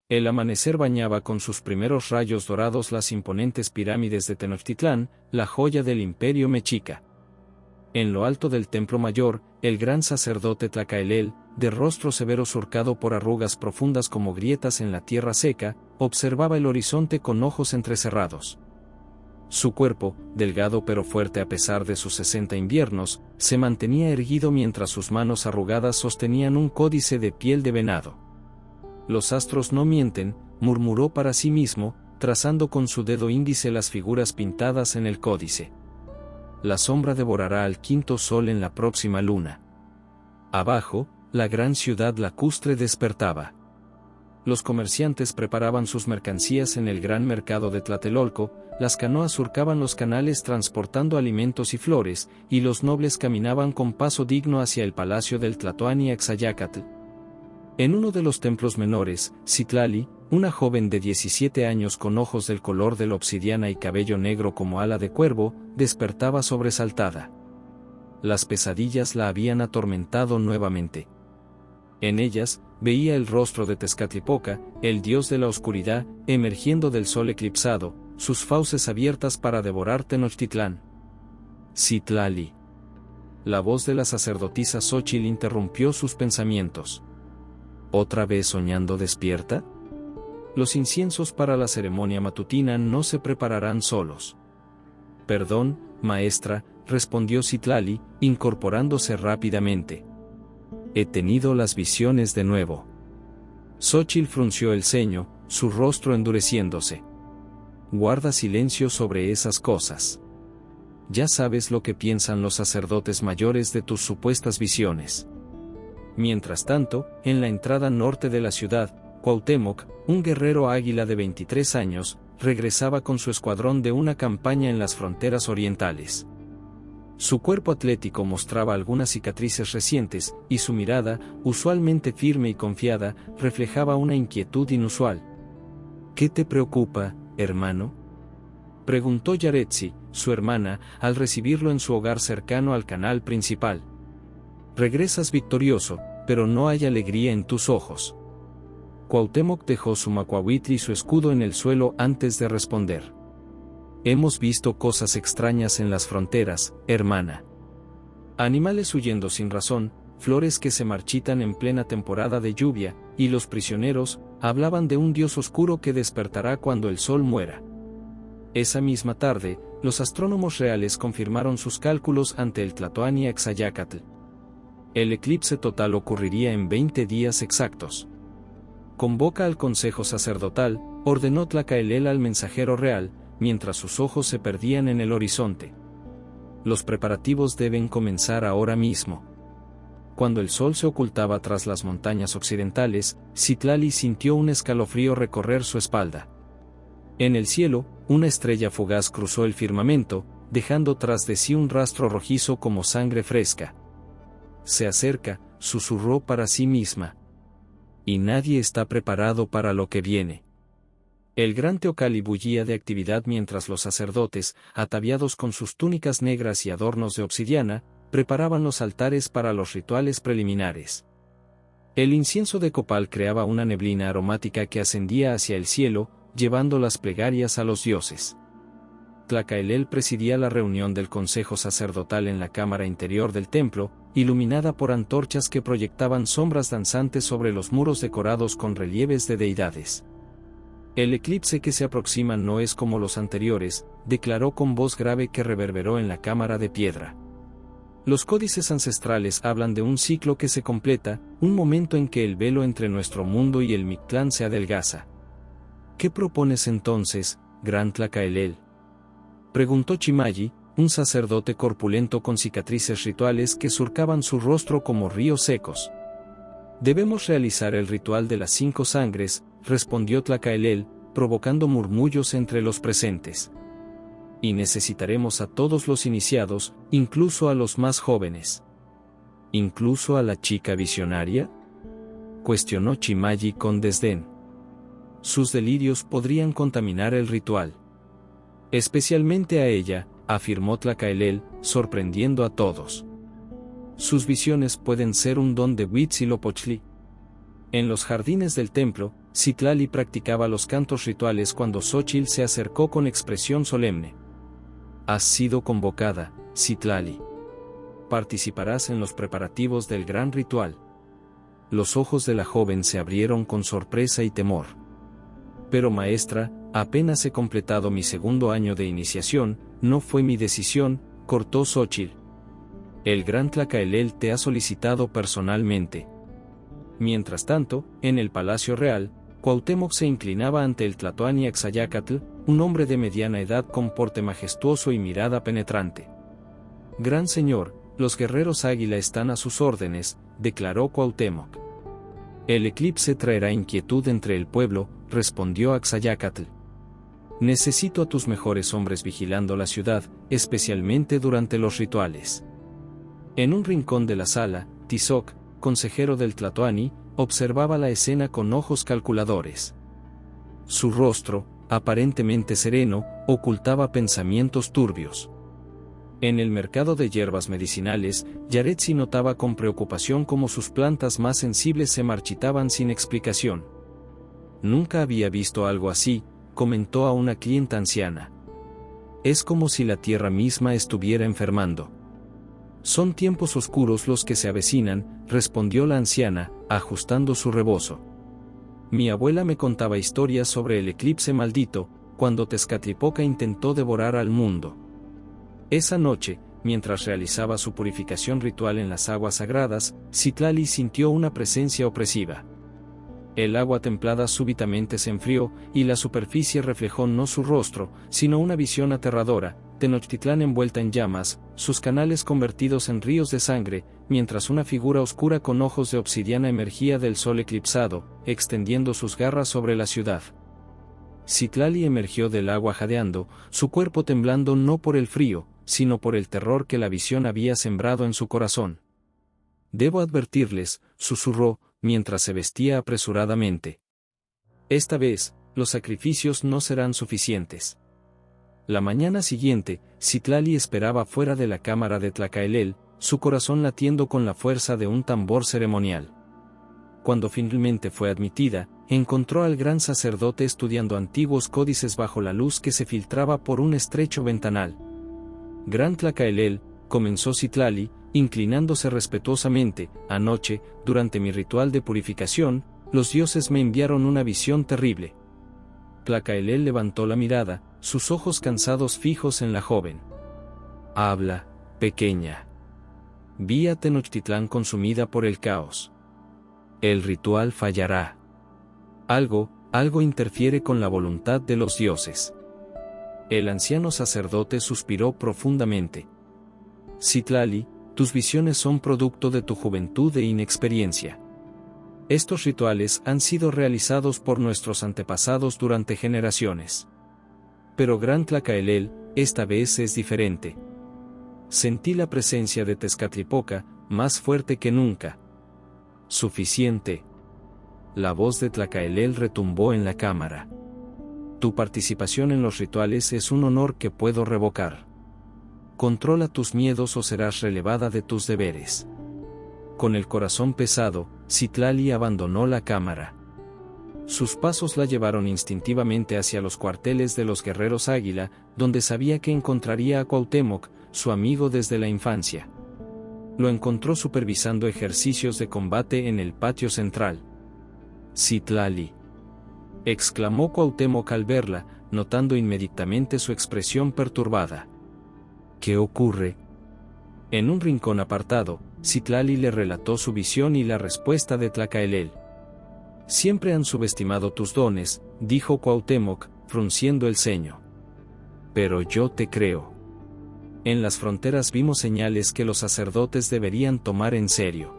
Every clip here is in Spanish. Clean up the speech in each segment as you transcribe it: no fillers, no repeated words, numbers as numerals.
El amanecer bañaba con sus primeros rayos dorados las imponentes pirámides de Tenochtitlán, la joya del imperio mexica. En lo alto del templo mayor, el gran sacerdote Tlacaelel, de rostro severo surcado por arrugas profundas como grietas en la tierra seca, observaba el horizonte con ojos entrecerrados. Su cuerpo, delgado pero fuerte a pesar de sus 60 inviernos, se mantenía erguido mientras sus manos arrugadas sostenían un códice de piel de venado. «Los astros no mienten», murmuró para sí mismo, trazando con su dedo índice las figuras pintadas en el códice. La sombra devorará al quinto sol en la próxima luna. Abajo, la gran ciudad lacustre despertaba. Los comerciantes preparaban sus mercancías en el gran mercado de Tlatelolco, las canoas surcaban los canales transportando alimentos y flores, y los nobles caminaban con paso digno hacia el palacio del Tlatoani Axayácatl. En uno de los templos menores, Citlali, una joven de 17 años con ojos del color de la obsidiana y cabello negro como ala de cuervo, despertaba sobresaltada. Las pesadillas la habían atormentado nuevamente. En ellas, veía el rostro de Tezcatlipoca, el dios de la oscuridad, emergiendo del sol eclipsado, sus fauces abiertas para devorar Tenochtitlán. Citlali. La voz de la sacerdotisa Xóchitl interrumpió sus pensamientos. ¿Otra vez soñando despierta? Los inciensos para la ceremonia matutina no se prepararán solos. Perdón, maestra, respondió Citlali, incorporándose rápidamente. He tenido las visiones de nuevo. Xóchitl frunció el ceño, su rostro endureciéndose. Guarda silencio sobre esas cosas. Ya sabes lo que piensan los sacerdotes mayores de tus supuestas visiones. Mientras tanto, en la entrada norte de la ciudad, Cuauhtémoc, un guerrero águila de 23 años, regresaba con su escuadrón de una campaña en las fronteras orientales. Su cuerpo atlético mostraba algunas cicatrices recientes, y su mirada, usualmente firme y confiada, reflejaba una inquietud inusual. ¿Qué te preocupa, hermano?, preguntó Yaretsi, su hermana, al recibirlo en su hogar cercano al canal principal. Regresas victorioso, pero no hay alegría en tus ojos. Cuauhtémoc dejó su macuahuitl y su escudo en el suelo antes de responder. Hemos visto cosas extrañas en las fronteras, hermana. Animales huyendo sin razón, flores que se marchitan en plena temporada de lluvia, y los prisioneros hablaban de un dios oscuro que despertará cuando el sol muera. Esa misma tarde, los astrónomos reales confirmaron sus cálculos ante el Tlatoani Axayácatl. El eclipse total ocurriría en 20 días exactos. Convoca al consejo sacerdotal, ordenó Tlacaelel al mensajero real, mientras sus ojos se perdían en el horizonte. Los preparativos deben comenzar ahora mismo. Cuando el sol se ocultaba tras las montañas occidentales, Citlali sintió un escalofrío recorrer su espalda. En el cielo, una estrella fugaz cruzó el firmamento, dejando tras de sí un rastro rojizo como sangre fresca. Se acerca, susurró para sí misma. Y nadie está preparado para lo que viene. El gran teocalli bullía de actividad mientras los sacerdotes, ataviados con sus túnicas negras y adornos de obsidiana, preparaban los altares para los rituales preliminares. El incienso de copal creaba una neblina aromática que ascendía hacia el cielo, llevando las plegarias a los dioses. Tlacaelel presidía la reunión del consejo sacerdotal en la cámara interior del templo, iluminada por antorchas que proyectaban sombras danzantes sobre los muros decorados con relieves de deidades. El eclipse que se aproxima no es como los anteriores, declaró con voz grave que reverberó en la cámara de piedra. Los códices ancestrales hablan de un ciclo que se completa, un momento en que el velo entre nuestro mundo y el Mictlán se adelgaza. ¿Qué propones entonces, gran Tlacaelel?, preguntó Chimayi, un sacerdote corpulento con cicatrices rituales que surcaban su rostro como ríos secos. Debemos realizar el ritual de las 5 sangres, respondió Tlacaelel, provocando murmullos entre los presentes. Y necesitaremos a todos los iniciados, incluso a los más jóvenes. ¿Incluso a la chica visionaria?, cuestionó Chimayi con desdén. Sus delirios podrían contaminar el ritual. Especialmente a ella, afirmó Tlacaelel, sorprendiendo a todos. Sus visiones pueden ser un don de Huitzilopochtli. En los jardines del templo, Citlali practicaba los cantos rituales cuando Xóchitl se acercó con expresión solemne. Has sido convocada, Citlali. Participarás en los preparativos del gran ritual. Los ojos de la joven se abrieron con sorpresa y temor. Pero maestra, apenas he completado mi segundo año de iniciación, no fue mi decisión, cortó Xóchitl. El gran Tlacaelel te ha solicitado personalmente. Mientras tanto, en el Palacio Real, Cuauhtémoc se inclinaba ante el Tlatoani Axayácatl, un hombre de mediana edad con porte majestuoso y mirada penetrante. Gran señor, los guerreros águila están a sus órdenes, declaró Cuauhtémoc. El eclipse traerá inquietud entre el pueblo, respondió Axayácatl. Necesito a tus mejores hombres vigilando la ciudad, especialmente durante los rituales. En un rincón de la sala, Tizoc, consejero del Tlatoani, observaba la escena con ojos calculadores. Su rostro, aparentemente sereno, ocultaba pensamientos turbios. En el mercado de hierbas medicinales, Yaretsi notaba con preocupación cómo sus plantas más sensibles se marchitaban sin explicación. Nunca había visto algo así, comentó a una clienta anciana. Es como si la tierra misma estuviera enfermando. Son tiempos oscuros los que se avecinan, respondió la anciana, ajustando su rebozo. Mi abuela me contaba historias sobre el eclipse maldito, cuando Tezcatlipoca intentó devorar al mundo. Esa noche, mientras realizaba su purificación ritual en las aguas sagradas, Citlali sintió una presencia opresiva. El agua templada súbitamente se enfrió, y la superficie reflejó no su rostro, sino una visión aterradora, Tenochtitlán envuelta en llamas, sus canales convertidos en ríos de sangre, mientras una figura oscura con ojos de obsidiana emergía del sol eclipsado, extendiendo sus garras sobre la ciudad. Citlali emergió del agua jadeando, su cuerpo temblando no por el frío, sino por el terror que la visión había sembrado en su corazón. Debo advertirles, susurró, mientras se vestía apresuradamente. Esta vez, los sacrificios no serán suficientes. La mañana siguiente, Citlali esperaba fuera de la cámara de Tlacaelel, su corazón latiendo con la fuerza de un tambor ceremonial. Cuando finalmente fue admitida, encontró al gran sacerdote estudiando antiguos códices bajo la luz que se filtraba por un estrecho ventanal. Gran Tlacaelel, comenzó Citlali, inclinándose respetuosamente, anoche, durante mi ritual de purificación, los dioses me enviaron una visión terrible. Tlacaelel levantó la mirada, sus ojos cansados fijos en la joven. Habla, pequeña. Vi a Tenochtitlán consumida por el caos. El ritual fallará. Algo interfiere con la voluntad de los dioses. El anciano sacerdote suspiró profundamente. Citlali, tus visiones son producto de tu juventud e inexperiencia. Estos rituales han sido realizados por nuestros antepasados durante generaciones. Pero Gran Tlacaelel, esta vez es diferente. Sentí la presencia de Tezcatlipoca, más fuerte que nunca. Suficiente. La voz de Tlacaelel retumbó en la cámara. Tu participación en los rituales es un honor que puedo revocar. Controla tus miedos o serás relevada de tus deberes. Con el corazón pesado, Citlali abandonó la cámara. Sus pasos la llevaron instintivamente hacia los cuarteles de los guerreros águila, donde sabía que encontraría a Cuauhtémoc, su amigo desde la infancia. Lo encontró supervisando ejercicios de combate en el patio central. Citlali, exclamó Cuauhtémoc al verla, notando inmediatamente su expresión perturbada. ¿Qué ocurre? En un rincón apartado, Citlali le relató su visión y la respuesta de Tlacaelel. Siempre han subestimado tus dones, dijo Cuauhtémoc, frunciendo el ceño. Pero yo te creo. En las fronteras vimos señales que los sacerdotes deberían tomar en serio.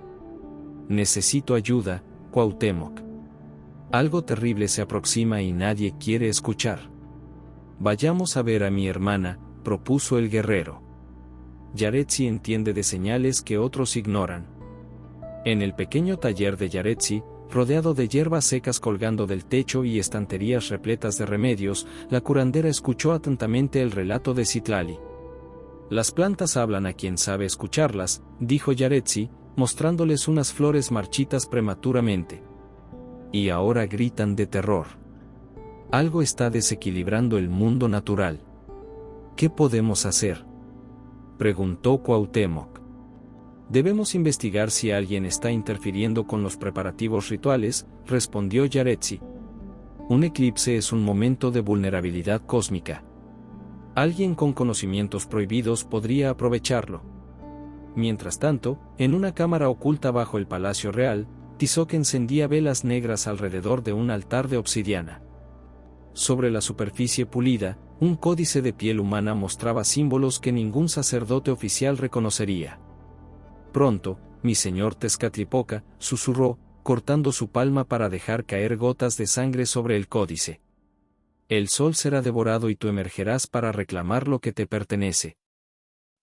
Necesito ayuda, Cuauhtémoc. Algo terrible se aproxima y nadie quiere escuchar. Vayamos a ver a mi hermana, propuso el guerrero. Yaretsi entiende de señales que otros ignoran. En el pequeño taller de Yaretsi, rodeado de hierbas secas colgando del techo y estanterías repletas de remedios, la curandera escuchó atentamente el relato de Citlali. Las plantas hablan a quien sabe escucharlas, dijo Yaretsi, mostrándoles unas flores marchitas prematuramente. Y ahora gritan de terror. Algo está desequilibrando el mundo natural. ¿Qué podemos hacer?, preguntó Cuauhtémoc. Debemos investigar si alguien está interfiriendo con los preparativos rituales, respondió Yaretsi. Un eclipse es un momento de vulnerabilidad cósmica. Alguien con conocimientos prohibidos podría aprovecharlo. Mientras tanto, en una cámara oculta bajo el Palacio Real, Tizoc encendía velas negras alrededor de un altar de obsidiana. Sobre la superficie pulida, un códice de piel humana mostraba símbolos que ningún sacerdote oficial reconocería. Pronto, mi señor Tezcatlipoca, susurró, cortando su palma para dejar caer gotas de sangre sobre el códice. El sol será devorado y tú emergerás para reclamar lo que te pertenece.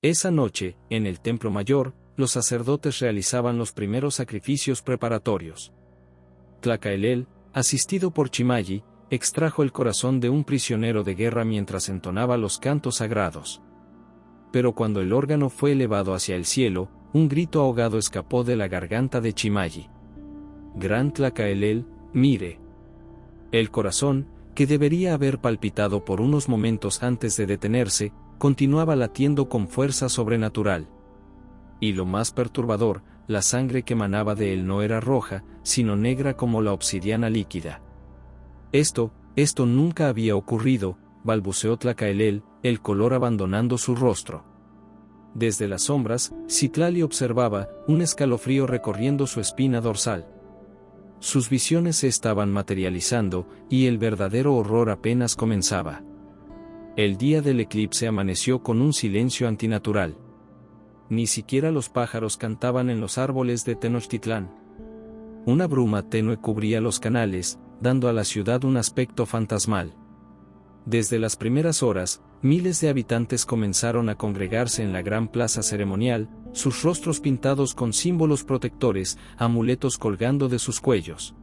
Esa noche, en el Templo Mayor, los sacerdotes realizaban los primeros sacrificios preparatorios. Tlacaelel, asistido por Chimayi, extrajo el corazón de un prisionero de guerra mientras entonaba los cantos sagrados. Pero cuando el órgano fue elevado hacia el cielo, un grito ahogado escapó de la garganta de Chimayi. Gran Tlacaelel, mire. El corazón, que debería haber palpitado por unos momentos antes de detenerse, continuaba latiendo con fuerza sobrenatural. Y lo más perturbador, la sangre que emanaba de él no era roja, sino negra como la obsidiana líquida. Esto nunca había ocurrido, balbuceó Tlacaelel, el color abandonando su rostro. Desde las sombras, Citlali observaba, un escalofrío recorriendo su espina dorsal. Sus visiones se estaban materializando, y el verdadero horror apenas comenzaba. El día del eclipse amaneció con un silencio antinatural. Ni siquiera los pájaros cantaban en los árboles de Tenochtitlán. Una bruma tenue cubría los canales, dando a la ciudad un aspecto fantasmal. Desde las primeras horas, miles de habitantes comenzaron a congregarse en la gran plaza ceremonial, sus rostros pintados con símbolos protectores, amuletos colgando de sus cuellos.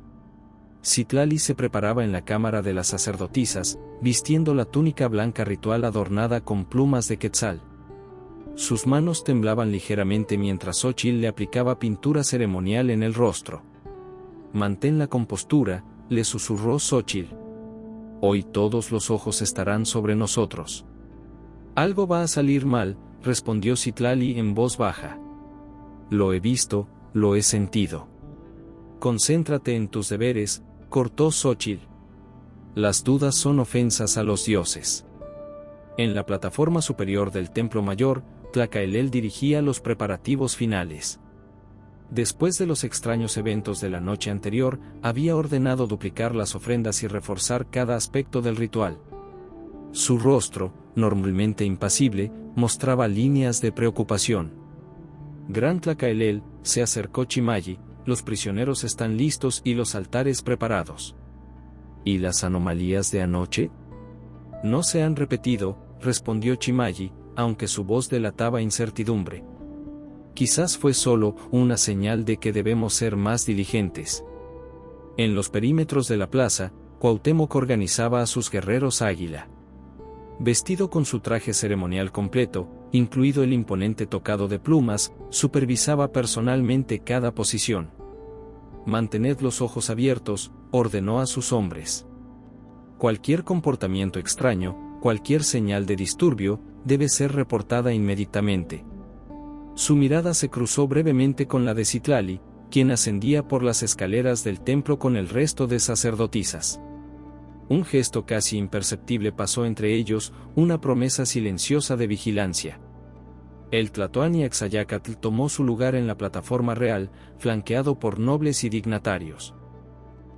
Citlali se preparaba en la cámara de las sacerdotisas, vistiendo la túnica blanca ritual adornada con plumas de quetzal. Sus manos temblaban ligeramente mientras Xochitl le aplicaba pintura ceremonial en el rostro. «Mantén la compostura», le susurró Xochitl. «Hoy todos los ojos estarán sobre nosotros». «Algo va a salir mal», respondió Citlali en voz baja. «Lo he visto, lo he sentido». «Concéntrate en tus deberes», cortó Xochitl. «Las dudas son ofensas a los dioses». En la plataforma superior del Templo Mayor, Tlacaelel dirigía los preparativos finales. Después de los extraños eventos de la noche anterior, había ordenado duplicar las ofrendas y reforzar cada aspecto del ritual. Su rostro, normalmente impasible, mostraba líneas de preocupación. «Gran Tlacaelel», se acercó Chimayi, «los prisioneros están listos y los altares preparados». «¿Y las anomalías de anoche?». «No se han repetido», respondió Chimayi, aunque su voz delataba incertidumbre. «Quizás fue solo una señal de que debemos ser más diligentes». En los perímetros de la plaza, Cuauhtémoc organizaba a sus guerreros águila. Vestido con su traje ceremonial completo, incluido el imponente tocado de plumas, supervisaba personalmente cada posición. «Mantened los ojos abiertos», ordenó a sus hombres. «Cualquier comportamiento extraño, cualquier señal de disturbio, debe ser reportada inmediatamente». Su mirada se cruzó brevemente con la de Citlali, quien ascendía por las escaleras del templo con el resto de sacerdotisas. Un gesto casi imperceptible pasó entre ellos, una promesa silenciosa de vigilancia. El Tlatoani Axayácatl tomó su lugar en la plataforma real, flanqueado por nobles y dignatarios.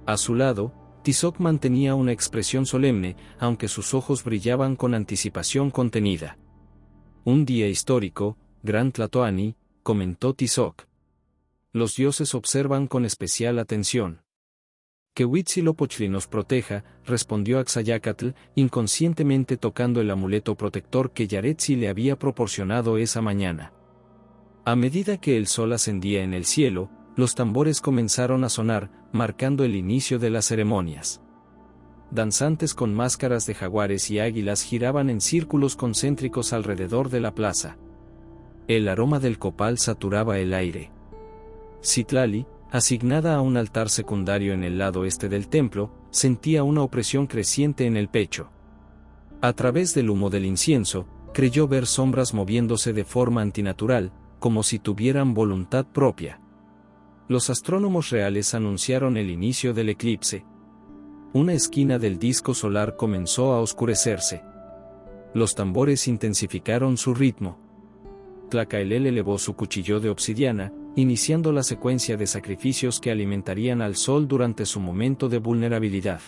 A su lado, Tizoc mantenía una expresión solemne, aunque sus ojos brillaban con anticipación contenida. «Un día histórico, Gran Tlatoani», comentó Tizoc. «Los dioses observan con especial atención». «Que Huitzilopochtli nos proteja», respondió Axayácatl, inconscientemente tocando el amuleto protector que Yaretsi le había proporcionado esa mañana. A medida que el sol ascendía en el cielo, los tambores comenzaron a sonar, marcando el inicio de las ceremonias. Danzantes con máscaras de jaguares y águilas giraban en círculos concéntricos alrededor de la plaza. El aroma del copal saturaba el aire. Citlali, asignada a un altar secundario en el lado este del templo, sentía una opresión creciente en el pecho. A través del humo del incienso, creyó ver sombras moviéndose de forma antinatural, como si tuvieran voluntad propia. Los astrónomos reales anunciaron el inicio del eclipse. Una esquina del disco solar comenzó a oscurecerse. Los tambores intensificaron su ritmo. Tlacaelel elevó su cuchillo de obsidiana, iniciando la secuencia de sacrificios que alimentarían al sol durante su momento de vulnerabilidad.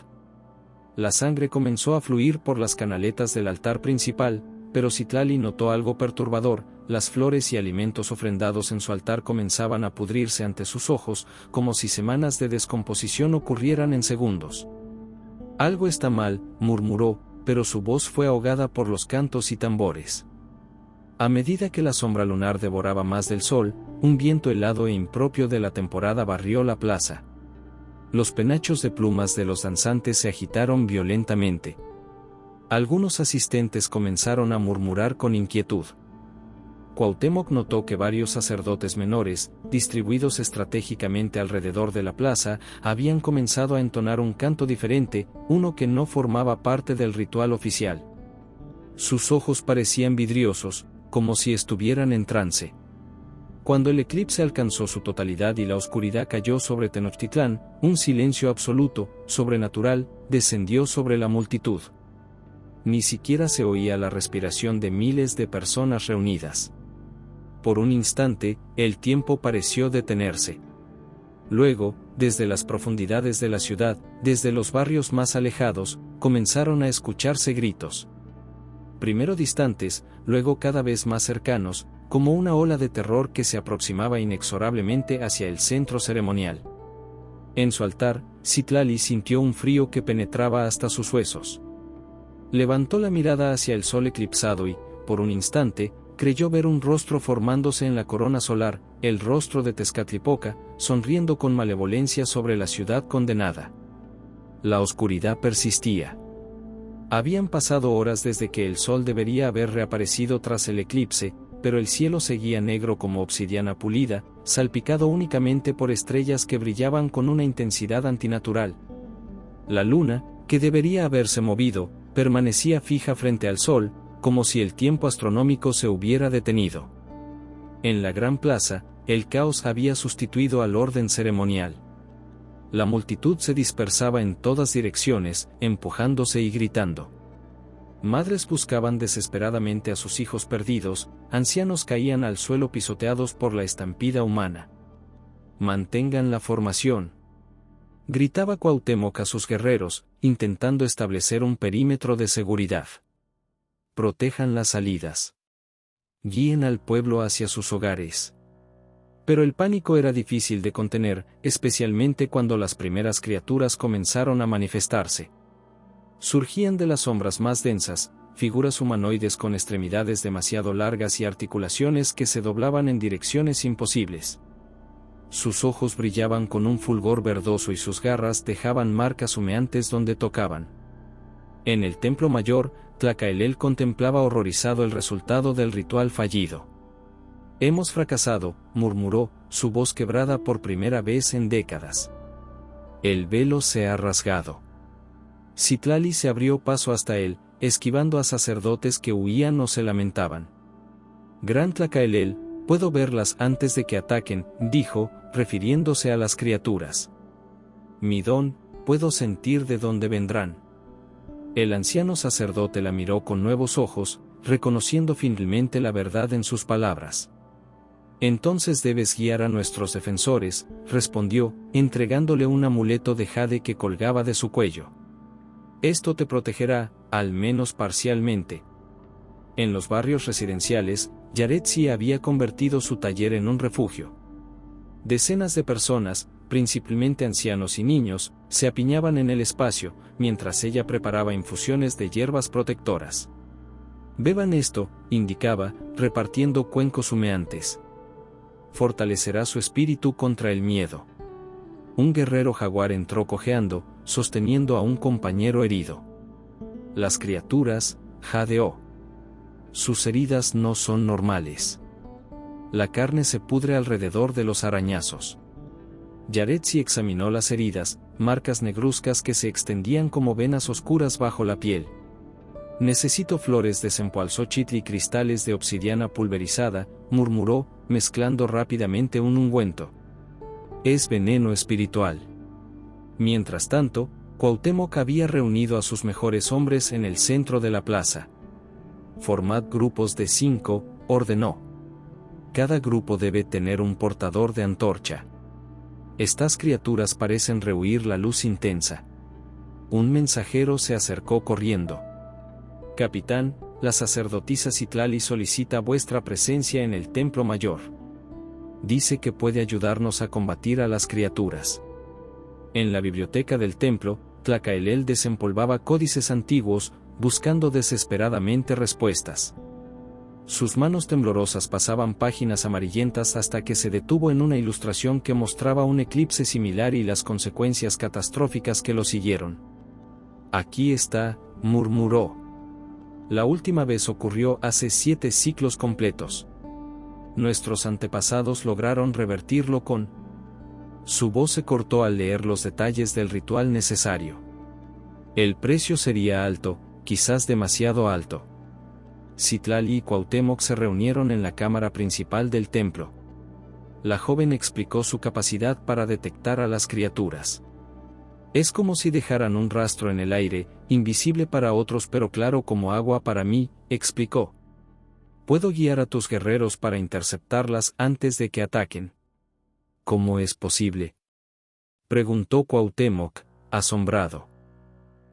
La sangre comenzó a fluir por las canaletas del altar principal, pero Citlali notó algo perturbador: las flores y alimentos ofrendados en su altar comenzaban a pudrirse ante sus ojos, como si semanas de descomposición ocurrieran en segundos. «Algo está mal», murmuró, pero su voz fue ahogada por los cantos y tambores. A medida que la sombra lunar devoraba más del sol, un viento helado e impropio de la temporada barrió la plaza. Los penachos de plumas de los danzantes se agitaron violentamente. Algunos asistentes comenzaron a murmurar con inquietud. Cuauhtémoc notó que varios sacerdotes menores, distribuidos estratégicamente alrededor de la plaza, habían comenzado a entonar un canto diferente, uno que no formaba parte del ritual oficial. Sus ojos parecían vidriosos, como si estuvieran en trance. Cuando el eclipse alcanzó su totalidad y la oscuridad cayó sobre Tenochtitlán, un silencio absoluto, sobrenatural, descendió sobre la multitud. Ni siquiera se oía la respiración de miles de personas reunidas. Por un instante, el tiempo pareció detenerse. Luego, desde las profundidades de la ciudad, desde los barrios más alejados, comenzaron a escucharse gritos. Primero distantes, luego cada vez más cercanos, como una ola de terror que se aproximaba inexorablemente hacia el centro ceremonial. En su altar, Citlali sintió un frío que penetraba hasta sus huesos. Levantó la mirada hacia el sol eclipsado y, por un instante, creyó ver un rostro formándose en la corona solar, el rostro de Tezcatlipoca, sonriendo con malevolencia sobre la ciudad condenada. La oscuridad persistía. Habían pasado horas desde que el sol debería haber reaparecido tras el eclipse, pero el cielo seguía negro como obsidiana pulida, salpicado únicamente por estrellas que brillaban con una intensidad antinatural. La luna, que debería haberse movido, permanecía fija frente al sol, como si el tiempo astronómico se hubiera detenido. En la gran plaza, el caos había sustituido al orden ceremonial. La multitud se dispersaba en todas direcciones, empujándose y gritando. Madres buscaban desesperadamente a sus hijos perdidos, ancianos caían al suelo pisoteados por la estampida humana. «Mantengan la formación», gritaba Cuauhtémoc a sus guerreros, intentando establecer un perímetro de seguridad. «Protejan las salidas. Guíen al pueblo hacia sus hogares». Pero el pánico era difícil de contener, especialmente cuando las primeras criaturas comenzaron a manifestarse. Surgían de las sombras más densas, figuras humanoides con extremidades demasiado largas y articulaciones que se doblaban en direcciones imposibles. Sus ojos brillaban con un fulgor verdoso y sus garras dejaban marcas humeantes donde tocaban. En el templo mayor, Tlacaelel contemplaba horrorizado el resultado del ritual fallido. «Hemos fracasado», murmuró, su voz quebrada por primera vez en décadas. «El velo se ha rasgado». Citlali se abrió paso hasta él, esquivando a sacerdotes que huían o se lamentaban. «Gran Tlacaelel, puedo verlas antes de que ataquen», dijo, refiriéndose a las criaturas. «Mi don, puedo sentir de dónde vendrán». El anciano sacerdote la miró con nuevos ojos, reconociendo finalmente la verdad en sus palabras. «Entonces debes guiar a nuestros defensores», respondió, entregándole un amuleto de jade que colgaba de su cuello. «Esto te protegerá, al menos parcialmente». En los barrios residenciales, Yaretsi había convertido su taller en un refugio. Decenas de personas, principalmente ancianos y niños, se apiñaban en el espacio, mientras ella preparaba infusiones de hierbas protectoras. «Beban esto», indicaba, repartiendo cuencos humeantes. «Fortalecerá su espíritu contra el miedo». Un guerrero jaguar entró cojeando, sosteniendo a un compañero herido. Las criaturas, jadeó. Sus heridas no son normales. La carne se pudre alrededor de los arañazos. Yaretsi examinó las heridas, marcas negruzcas que se extendían como venas oscuras bajo la piel. Necesito flores de Cempalxochitl y cristales de obsidiana pulverizada, murmuró, mezclando rápidamente un ungüento. Es veneno espiritual. Mientras tanto, Cuauhtémoc había reunido a sus mejores hombres en el centro de la plaza. Formad grupos de 5, ordenó. Cada grupo debe tener un portador de antorcha. Estas criaturas parecen rehuir la luz intensa. Un mensajero se acercó corriendo. Capitán, la sacerdotisa Citlali solicita vuestra presencia en el templo mayor. Dice que puede ayudarnos a combatir a las criaturas. En la biblioteca del templo, Tlacaelel desempolvaba códices antiguos, buscando desesperadamente respuestas. Sus manos temblorosas pasaban páginas amarillentas hasta que se detuvo en una ilustración que mostraba un eclipse similar y las consecuencias catastróficas que lo siguieron. Aquí está, murmuró. La última vez ocurrió hace 7 ciclos completos. Nuestros antepasados lograron revertirlo con... Su voz se cortó al leer los detalles del ritual necesario. El precio sería alto, quizás demasiado alto. Citlali y Cuauhtémoc se reunieron en la cámara principal del templo. La joven explicó su capacidad para detectar a las criaturas. Es como si dejaran un rastro en el aire, invisible para otros pero claro como agua para mí, explicó. Puedo guiar a tus guerreros para interceptarlas antes de que ataquen. ¿Cómo es posible?, preguntó Cuauhtémoc, asombrado.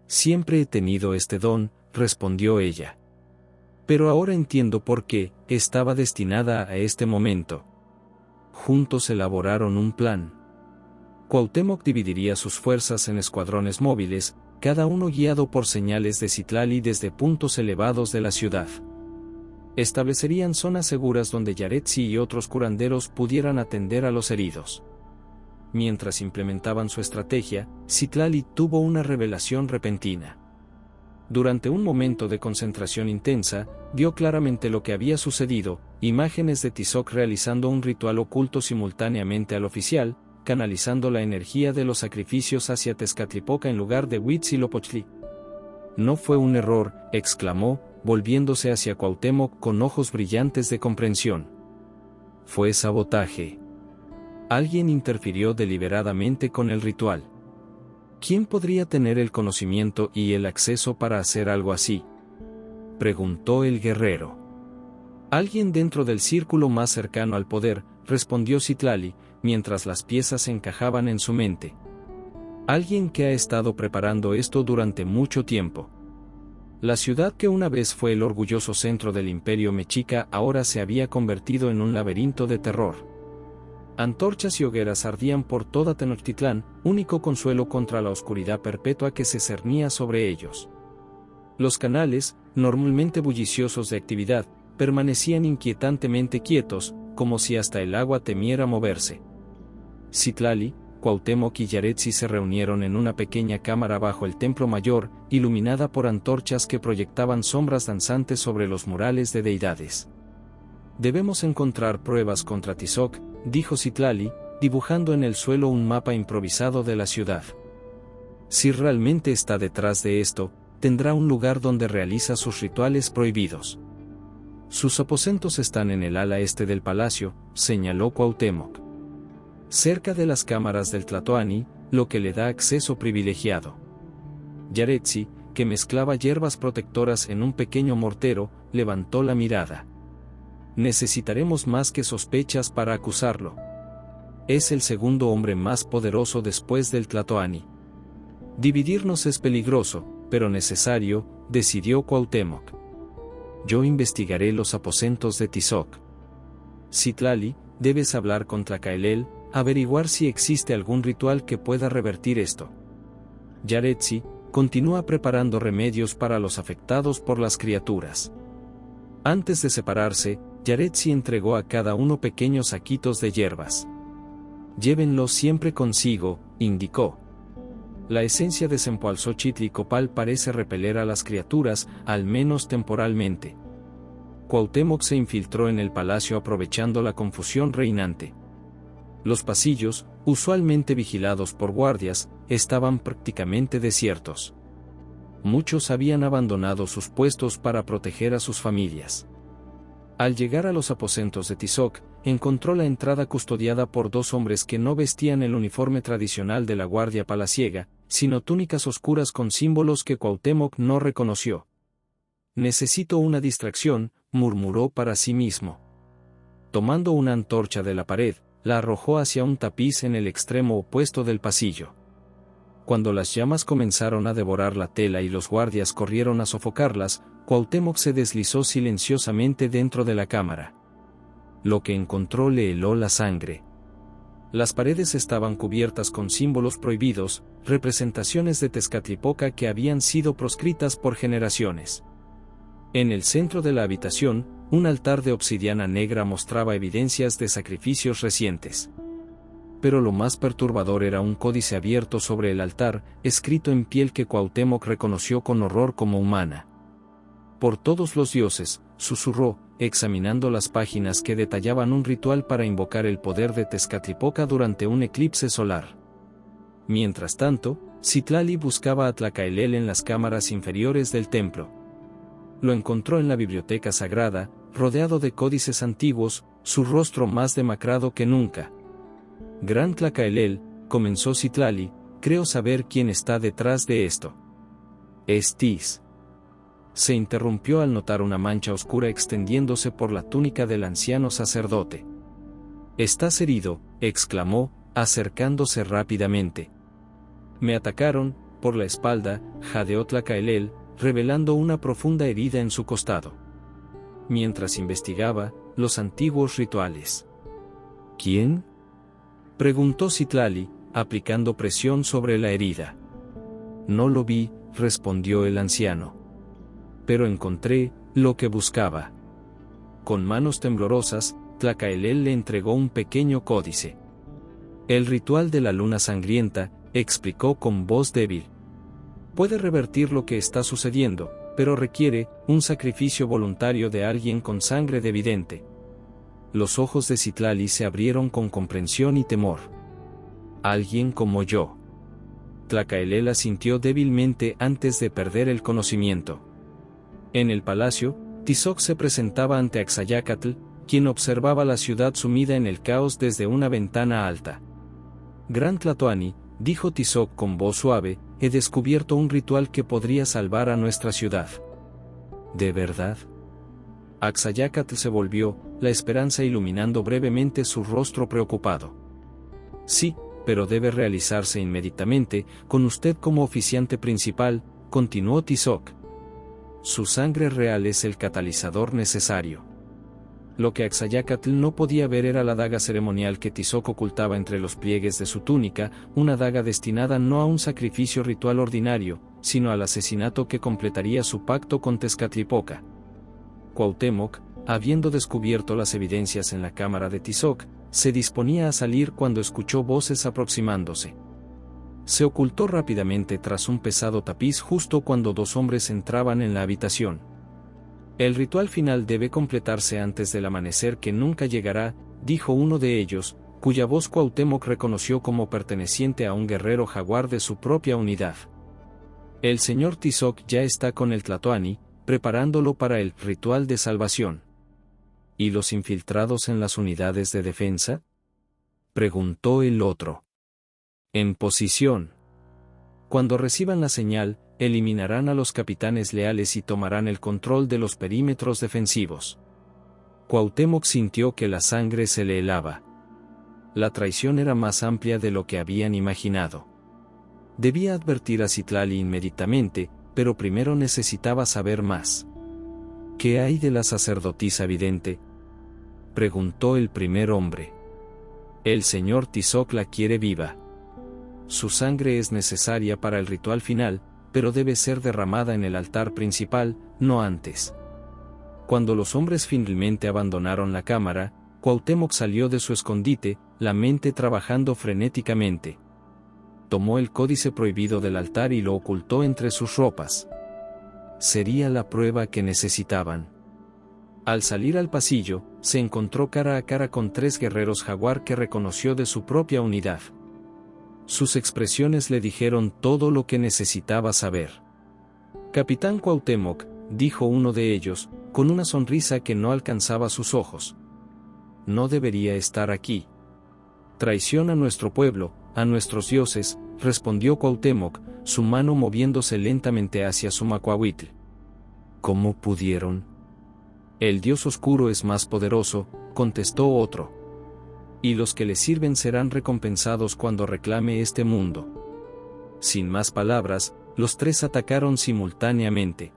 Siempre he tenido este don, respondió ella. Pero ahora entiendo por qué estaba destinada a este momento. Juntos elaboraron un plan. Cuauhtémoc dividiría sus fuerzas en escuadrones móviles, cada uno guiado por señales de Citlali desde puntos elevados de la ciudad. Establecerían zonas seguras donde Yaretsi y otros curanderos pudieran atender a los heridos. Mientras implementaban su estrategia, Citlali tuvo una revelación repentina. Durante un momento de concentración intensa, vio claramente lo que había sucedido, imágenes de Tizoc realizando un ritual oculto simultáneamente al oficial, canalizando la energía de los sacrificios hacia Tezcatlipoca en lugar de Huitzilopochtli. No fue un error, exclamó, volviéndose hacia Cuauhtémoc con ojos brillantes de comprensión. Fue sabotaje. Alguien interfirió deliberadamente con el ritual. ¿Quién podría tener el conocimiento y el acceso para hacer algo así?, preguntó el guerrero. Alguien dentro del círculo más cercano al poder, respondió Citlali, mientras las piezas encajaban en su mente. Alguien que ha estado preparando esto durante mucho tiempo. La ciudad que una vez fue el orgulloso centro del imperio mexica ahora se había convertido en un laberinto de terror. Antorchas y hogueras ardían por toda Tenochtitlán, único consuelo contra la oscuridad perpetua que se cernía sobre ellos. Los canales, normalmente bulliciosos de actividad, permanecían inquietantemente quietos, como si hasta el agua temiera moverse. Citlali, Cuauhtémoc y Yaretsi se reunieron en una pequeña cámara bajo el templo mayor, iluminada por antorchas que proyectaban sombras danzantes sobre los murales de deidades. Debemos encontrar pruebas contra Tizoc, dijo Citlali, dibujando en el suelo un mapa improvisado de la ciudad. Si realmente está detrás de esto, tendrá un lugar donde realiza sus rituales prohibidos. Sus aposentos están en el ala este del palacio, señaló Cuauhtémoc. Cerca de las cámaras del Tlatoani, lo que le da acceso privilegiado. Yaretsi, que mezclaba hierbas protectoras en un pequeño mortero, levantó la mirada. Necesitaremos más que sospechas para acusarlo. Es el segundo hombre más poderoso después del Tlatoani. Dividirnos es peligroso, pero necesario, decidió Cuauhtémoc. Yo investigaré los aposentos de Tizoc. Citlali, debes hablar con Tlacaelel, averiguar si existe algún ritual que pueda revertir esto. Yaretsi, continúa preparando remedios para los afectados por las criaturas. Antes de separarse, Yaretsi entregó a cada uno pequeños saquitos de hierbas. Llévenlos siempre consigo, indicó. La esencia de Cempalxochitl y Copal parece repeler a las criaturas, al menos temporalmente. Cuauhtémoc se infiltró en el palacio aprovechando la confusión reinante. Los pasillos, usualmente vigilados por guardias, estaban prácticamente desiertos. Muchos habían abandonado sus puestos para proteger a sus familias. Al llegar a los aposentos de Tizoc, encontró la entrada custodiada por dos hombres que no vestían el uniforme tradicional de la guardia palaciega, sino túnicas oscuras con símbolos que Cuauhtémoc no reconoció. «Necesito una distracción», murmuró para sí mismo. Tomando una antorcha de la pared, la arrojó hacia un tapiz en el extremo opuesto del pasillo. Cuando las llamas comenzaron a devorar la tela y los guardias corrieron a sofocarlas, Cuauhtémoc se deslizó silenciosamente dentro de la cámara. Lo que encontró le heló la sangre. Las paredes estaban cubiertas con símbolos prohibidos, representaciones de Tezcatlipoca que habían sido proscritas por generaciones. En el centro de la habitación, un altar de obsidiana negra mostraba evidencias de sacrificios recientes. Pero lo más perturbador era un códice abierto sobre el altar, escrito en piel que Cuauhtémoc reconoció con horror como humana. «Por todos los dioses», susurró, examinando las páginas que detallaban un ritual para invocar el poder de Tezcatlipoca durante un eclipse solar. Mientras tanto, Citlali buscaba a Tlacaelel en las cámaras inferiores del templo. Lo encontró en la biblioteca sagrada, rodeado de códices antiguos, su rostro más demacrado que nunca. «Gran Tlacaelel», comenzó Citlali, «creo saber quién está detrás de esto». «Es Tiz». Se interrumpió al notar una mancha oscura extendiéndose por la túnica del anciano sacerdote. «Estás herido», exclamó, acercándose rápidamente. «Me atacaron, por la espalda», jadeó Tlacaelel, revelando una profunda herida en su costado. Mientras investigaba los antiguos rituales. «¿Quién?», preguntó Citlali, aplicando presión sobre la herida. «No lo vi», respondió el anciano. «Pero encontré lo que buscaba». Con manos temblorosas, Tlacaelel le entregó un pequeño códice. «El ritual de la luna sangrienta», explicó con voz débil. «Puede revertir lo que está sucediendo, pero requiere un sacrificio voluntario de alguien con sangre de vidente». Los ojos de Citlali se abrieron con comprensión y temor. «Alguien como yo». Tlacaelel asintió débilmente antes de perder el conocimiento. En el palacio, Tizoc se presentaba ante Axayácatl, quien observaba la ciudad sumida en el caos desde una ventana alta. «Gran Tlatoani», dijo Tizoc con voz suave, «he descubierto un ritual que podría salvar a nuestra ciudad». «¿De verdad?». Axayácatl se volvió, la esperanza iluminando brevemente su rostro preocupado. «Sí, pero debe realizarse inmediatamente, con usted como oficiante principal», continuó Tizoc. «Su sangre real es el catalizador necesario». Lo que Axayácatl no podía ver era la daga ceremonial que Tizoc ocultaba entre los pliegues de su túnica, una daga destinada no a un sacrificio ritual ordinario, sino al asesinato que completaría su pacto con Tezcatlipoca. Cuauhtémoc, habiendo descubierto las evidencias en la cámara de Tizoc, se disponía a salir cuando escuchó voces aproximándose. Se ocultó rápidamente tras un pesado tapiz justo cuando dos hombres entraban en la habitación. «El ritual final debe completarse antes del amanecer que nunca llegará», dijo uno de ellos, cuya voz Cuauhtémoc reconoció como perteneciente a un guerrero jaguar de su propia unidad. «El señor Tizoc ya está con el Tlatoani, preparándolo para el ritual de salvación». «¿Y los infiltrados en las unidades de defensa?», preguntó el otro. «En posición. Cuando reciban la señal, eliminarán a los capitanes leales y tomarán el control de los perímetros defensivos». Cuauhtémoc sintió que la sangre se le helaba. La traición era más amplia de lo que habían imaginado. Debía advertir a Citlali inmediatamente, pero primero necesitaba saber más. «¿Qué hay de la sacerdotisa vidente?», preguntó el primer hombre. «El señor Tizoc la quiere viva. Su sangre es necesaria para el ritual final, pero debe ser derramada en el altar principal, no antes». Cuando los hombres finalmente abandonaron la cámara, Cuauhtémoc salió de su escondite, la mente trabajando frenéticamente. Tomó el códice prohibido del altar y lo ocultó entre sus ropas. Sería la prueba que necesitaban. Al salir al pasillo, se encontró cara a cara con 3 guerreros jaguar que reconoció de su propia unidad. Sus expresiones le dijeron todo lo que necesitaba saber. «Capitán Cuauhtémoc», dijo uno de ellos, con una sonrisa que no alcanzaba sus ojos. «No debería estar aquí». «Traición a nuestro pueblo, a nuestros dioses», respondió Cuauhtémoc, su mano moviéndose lentamente hacia su macuahuitl. «¿Cómo pudieron?» «El dios oscuro es más poderoso», contestó otro. «Y los que le sirven serán recompensados cuando reclame este mundo». Sin más palabras, los 3 atacaron simultáneamente.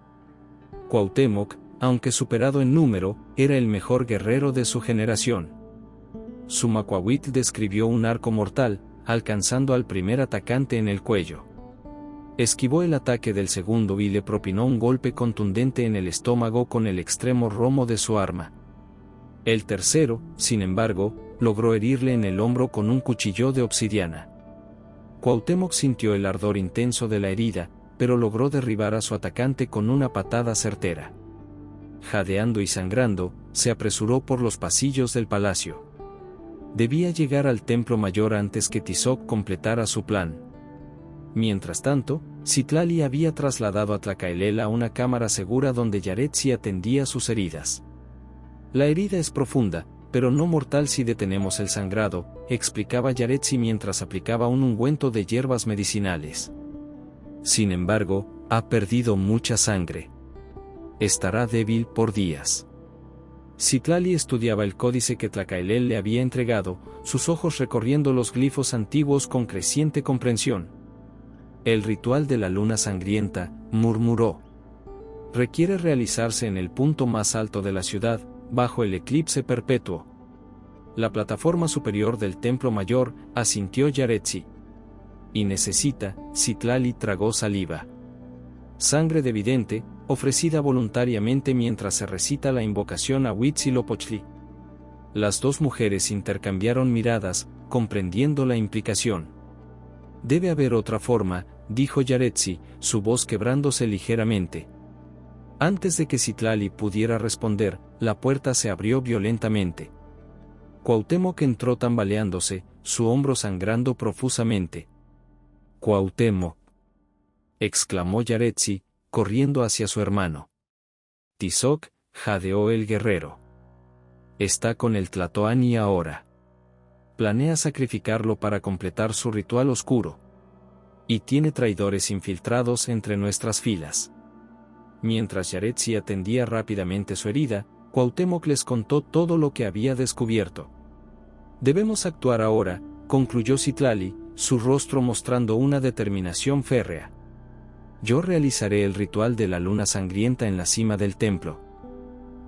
Cuauhtémoc, aunque superado en número, era el mejor guerrero de su generación. Su macuahuitl describió un arco mortal, alcanzando al primer atacante en el cuello. Esquivó el ataque del segundo y le propinó un golpe contundente en el estómago con el extremo romo de su arma. El tercero, sin embargo, logró herirle en el hombro con un cuchillo de obsidiana. Cuauhtémoc sintió el ardor intenso de la herida, pero logró derribar a su atacante con una patada certera. Jadeando y sangrando, se apresuró por los pasillos del palacio. Debía llegar al templo mayor antes que Tizoc completara su plan. Mientras tanto, Citlali había trasladado a Tlacaelel a una cámara segura donde Yaretsi atendía sus heridas. «La herida es profunda, pero no mortal si detenemos el sangrado», explicaba Yaretsi mientras aplicaba un ungüento de hierbas medicinales. «Sin embargo, ha perdido mucha sangre. Estará débil por días». Citlali estudiaba el códice que Tlacaelel le había entregado, sus ojos recorriendo los glifos antiguos con creciente comprensión. «El ritual de la luna sangrienta», murmuró. «Requiere realizarse en el punto más alto de la ciudad, bajo el eclipse perpetuo». «La plataforma superior del templo mayor», asintió Yaretsi. «Y necesita», Citlali tragó saliva. «Sangre de vidente, ofrecida voluntariamente mientras se recita la invocación a Huitzilopochtli». Las 2 mujeres intercambiaron miradas, comprendiendo la implicación. «Debe haber otra forma», dijo Yaretsi, su voz quebrándose ligeramente. Antes de que Citlali pudiera responder, la puerta se abrió violentamente. Cuauhtémoc entró tambaleándose, su hombro sangrando profusamente. «Cuauhtémoc», exclamó Yaretsi, corriendo hacia su hermano. «Tizoc», jadeó el guerrero. «Está con el Tlatoani ahora. Planea sacrificarlo para completar su ritual oscuro. Y tiene traidores infiltrados entre nuestras filas». Mientras Yaretsi atendía rápidamente su herida, Cuauhtémoc les contó todo lo que había descubierto. «Debemos actuar ahora», concluyó Citlali, su rostro mostrando una determinación férrea. «Yo realizaré el ritual de la luna sangrienta en la cima del templo.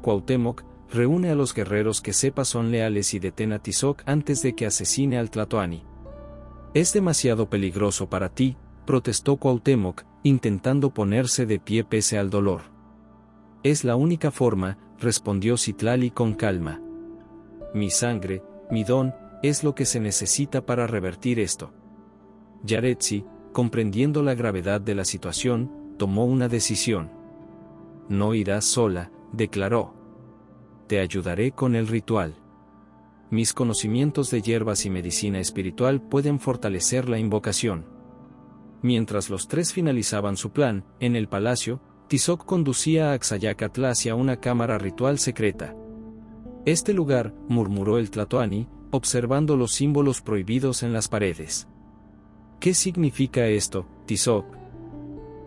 Cuauhtémoc, reúne a los guerreros que sepa son leales y detén a Tizoc antes de que asesine al Tlatoani». «Es demasiado peligroso para ti», protestó Cuauhtémoc, intentando ponerse de pie pese al dolor. «Es la única forma», respondió Citlali con calma. «Mi sangre, mi don, es lo que se necesita para revertir esto». Yaretsi, comprendiendo la gravedad de la situación, tomó una decisión. «No irás sola», declaró. «Te ayudaré con el ritual. Mis conocimientos de hierbas y medicina espiritual pueden fortalecer la invocación». Mientras los 3 finalizaban su plan, en el palacio, Tizoc conducía a Axayacatl hacia una cámara ritual secreta. «Este lugar», murmuró el Tlatoani, observando los símbolos prohibidos en las paredes. «¿Qué significa esto, Tizoc?»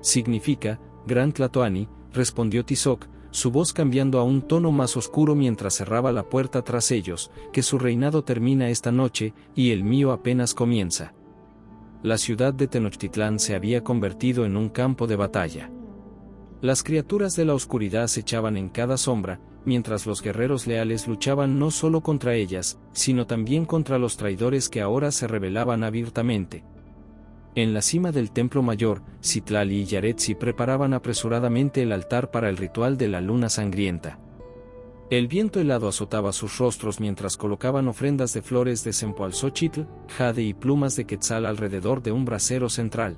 «Significa, Gran Tlatoani», respondió Tizoc, su voz cambiando a un tono más oscuro mientras cerraba la puerta tras ellos, «que su reinado termina esta noche, y el mío apenas comienza». La ciudad de Tenochtitlán se había convertido en un campo de batalla. Las criaturas de la oscuridad se echaban en cada sombra, mientras los guerreros leales luchaban no solo contra ellas, sino también contra los traidores que ahora se rebelaban abiertamente. En la cima del templo mayor, Citlali y Yaretsi preparaban apresuradamente el altar para el ritual de la luna sangrienta. El viento helado azotaba sus rostros mientras colocaban ofrendas de flores de Cempalzóchitl, jade y plumas de quetzal alrededor de un brasero central.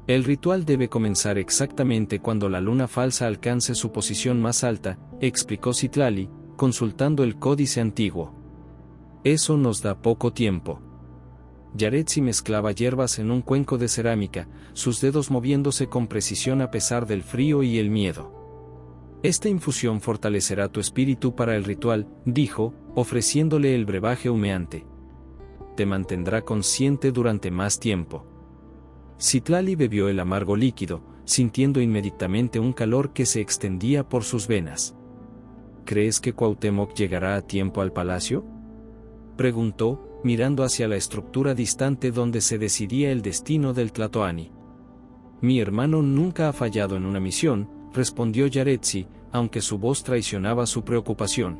El ritual debe comenzar exactamente cuando la luna falsa alcance su posición más alta, explicó Citlali, consultando el códice antiguo. Eso nos da poco tiempo. Yaretsi mezclaba hierbas en un cuenco de cerámica, sus dedos moviéndose con precisión a pesar del frío y el miedo. Esta infusión fortalecerá tu espíritu para el ritual, dijo, ofreciéndole el brebaje humeante. Te mantendrá consciente durante más tiempo. Citlali bebió el amargo líquido, sintiendo inmediatamente un calor que se extendía por sus venas. ¿Crees que Cuauhtémoc llegará a tiempo al palacio?, preguntó, mirando hacia la estructura distante donde se decidía el destino del Tlatoani. Mi hermano nunca ha fallado en una misión, respondió Yaretsi, aunque su voz traicionaba su preocupación.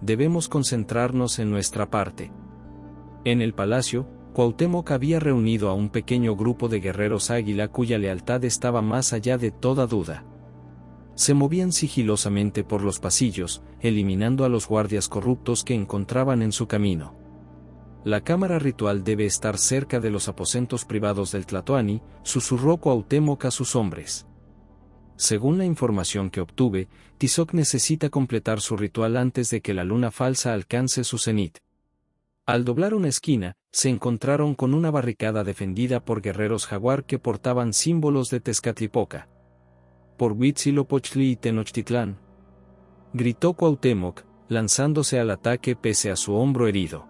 Debemos concentrarnos en nuestra parte. En el palacio, Cuauhtémoc había reunido a un pequeño grupo de guerreros águila cuya lealtad estaba más allá de toda duda. Se movían sigilosamente por los pasillos, eliminando a los guardias corruptos que encontraban en su camino. La cámara ritual debe estar cerca de los aposentos privados del Tlatoani, susurró Cuauhtémoc a sus hombres. Según la información que obtuve, Tizoc necesita completar su ritual antes de que la luna falsa alcance su cenit. Al doblar una esquina, se encontraron con una barricada defendida por guerreros jaguar que portaban símbolos de Tezcatlipoca. Por Huitzilopochtli y Tenochtitlán, gritó Cuauhtémoc, lanzándose al ataque pese a su hombro herido.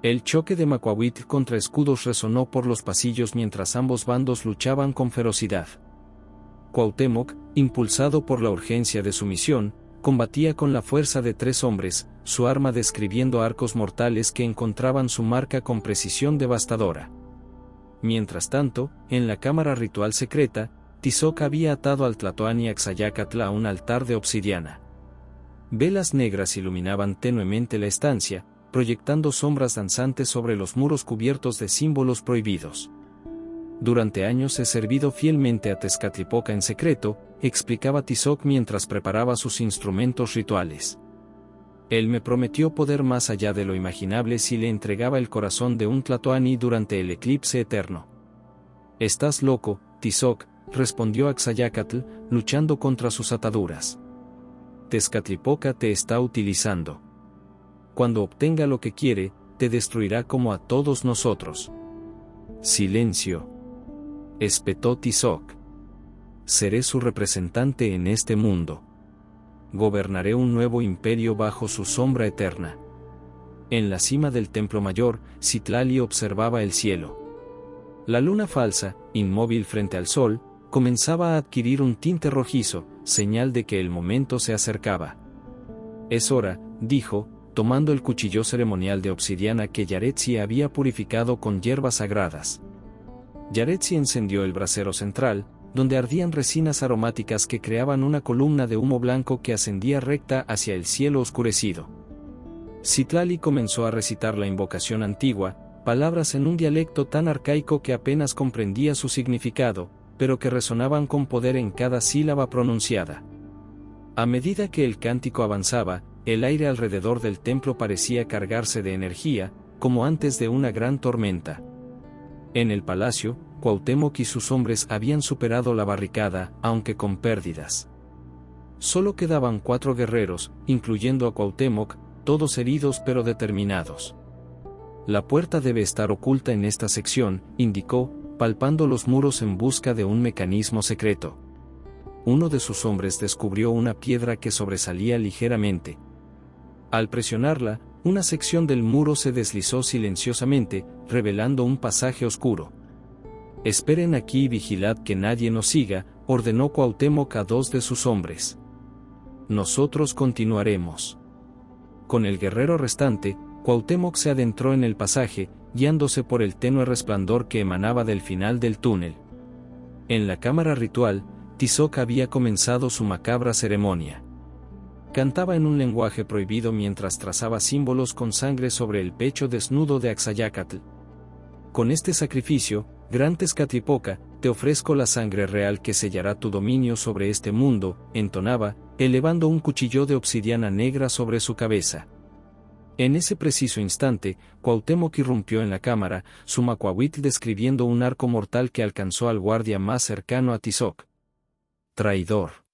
El choque de Macuahuitl contra escudos resonó por los pasillos mientras ambos bandos luchaban con ferocidad. Cuauhtémoc, impulsado por la urgencia de su misión, combatía con la fuerza de 3 hombres, su arma describiendo arcos mortales que encontraban su marca con precisión devastadora. Mientras tanto, en la cámara ritual secreta, Tizoc había atado al Tlatoani Axayácatl a un altar de obsidiana. Velas negras iluminaban tenuemente la estancia, proyectando sombras danzantes sobre los muros cubiertos de símbolos prohibidos. Durante años he servido fielmente a Tezcatlipoca en secreto, explicaba Tizoc mientras preparaba sus instrumentos rituales. Él me prometió poder más allá de lo imaginable si le entregaba el corazón de un Tlatoani durante el eclipse eterno. Estás loco, Tizoc, respondió Axayácatl, luchando contra sus ataduras. Tezcatlipoca te está utilizando. Cuando obtenga lo que quiere, te destruirá como a todos nosotros. Silencio, espetó Tizoc. Seré su representante en este mundo. Gobernaré un nuevo imperio bajo su sombra eterna. En la cima del templo mayor, Citlali observaba el cielo. La luna falsa, inmóvil frente al sol, comenzaba a adquirir un tinte rojizo, señal de que el momento se acercaba. Es hora, dijo, tomando el cuchillo ceremonial de obsidiana que Yaretsi había purificado con hierbas sagradas. Yaretsi encendió el brasero central, donde ardían resinas aromáticas que creaban una columna de humo blanco que ascendía recta hacia el cielo oscurecido. Citlali comenzó a recitar la invocación antigua, palabras en un dialecto tan arcaico que apenas comprendía su significado, pero que resonaban con poder en cada sílaba pronunciada. A medida que el cántico avanzaba, el aire alrededor del templo parecía cargarse de energía, como antes de una gran tormenta. En el palacio, Cuauhtémoc y sus hombres habían superado la barricada, aunque con pérdidas. Solo quedaban 4 guerreros, incluyendo a Cuauhtémoc, todos heridos pero determinados. La puerta debe estar oculta en esta sección, indicó, palpando los muros en busca de un mecanismo secreto. Uno de sus hombres descubrió una piedra que sobresalía ligeramente. Al presionarla, una sección del muro se deslizó silenciosamente, revelando un pasaje oscuro. Esperen aquí y vigilad que nadie nos siga, ordenó Cuauhtémoc a 2 de sus hombres. Nosotros continuaremos. Con el guerrero restante, Cuauhtémoc se adentró en el pasaje, guiándose por el tenue resplandor que emanaba del final del túnel. En la cámara ritual, Tizoc había comenzado su macabra ceremonia. Cantaba en un lenguaje prohibido mientras trazaba símbolos con sangre sobre el pecho desnudo de Axayácatl. Con este sacrificio, Gran Tezcatlipoca, te ofrezco la sangre real que sellará tu dominio sobre este mundo, entonaba, elevando un cuchillo de obsidiana negra sobre su cabeza. En ese preciso instante, Cuauhtémoc irrumpió en la cámara, su macuahuitl describiendo un arco mortal que alcanzó al guardia más cercano a Tizoc. «Traidor»,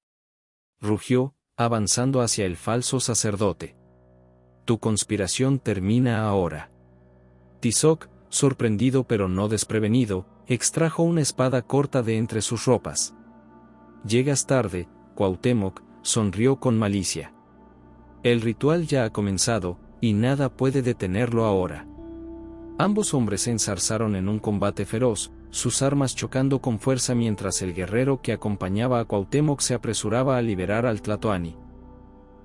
rugió, avanzando hacia el falso sacerdote. «Tu conspiración termina ahora». Tizoc, sorprendido pero no desprevenido, extrajo una espada corta de entre sus ropas. «Llegas tarde», Cuauhtémoc sonrió con malicia. «El ritual ya ha comenzado, y nada puede detenerlo ahora». Ambos hombres se enzarzaron en un combate feroz, sus armas chocando con fuerza mientras el guerrero que acompañaba a Cuauhtémoc se apresuraba a liberar al tlatoani.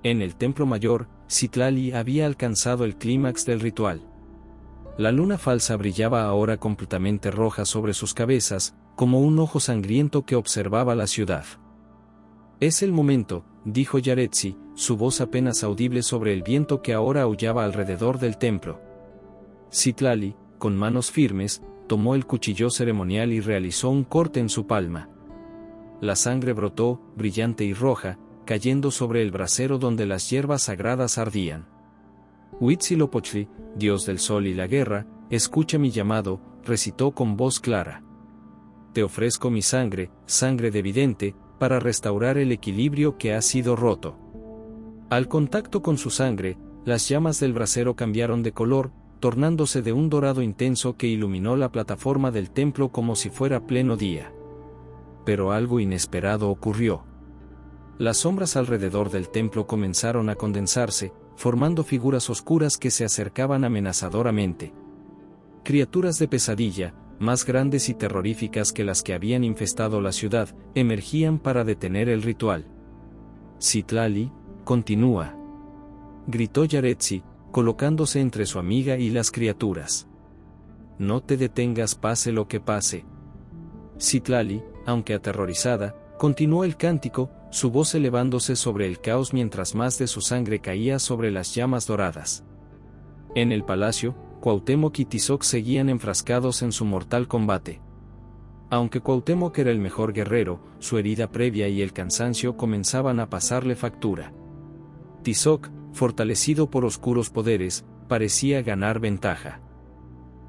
En el templo mayor, Citlali había alcanzado el clímax del ritual. La luna falsa brillaba ahora completamente roja sobre sus cabezas, como un ojo sangriento que observaba la ciudad. «Es el momento», dijo Yaretsi, su voz apenas audible sobre el viento que ahora aullaba alrededor del templo. Citlali, con manos firmes, tomó el cuchillo ceremonial y realizó un corte en su palma. La sangre brotó, brillante y roja, cayendo sobre el brasero donde las hierbas sagradas ardían. «Huitzilopochtli, dios del sol y la guerra, escucha mi llamado», recitó con voz clara. «Te ofrezco mi sangre, sangre de vidente, para restaurar el equilibrio que ha sido roto». Al contacto con su sangre, las llamas del brasero cambiaron de color, tornándose de un dorado intenso que iluminó la plataforma del templo como si fuera pleno día. Pero algo inesperado ocurrió. Las sombras alrededor del templo comenzaron a condensarse, formando figuras oscuras que se acercaban amenazadoramente. Criaturas de pesadilla, más grandes y terroríficas que las que habían infestado la ciudad, emergían para detener el ritual. «Citlali, continúa», gritó Yaretsi, colocándose entre su amiga y las criaturas. «No te detengas pase lo que pase». Citlali, aunque aterrorizada, continuó el cántico, su voz elevándose sobre el caos mientras más de su sangre caía sobre las llamas doradas. En el palacio, Cuauhtémoc y Tizoc seguían enfrascados en su mortal combate. Aunque Cuauhtémoc era el mejor guerrero, su herida previa y el cansancio comenzaban a pasarle factura. Tizoc, fortalecido por oscuros poderes, parecía ganar ventaja.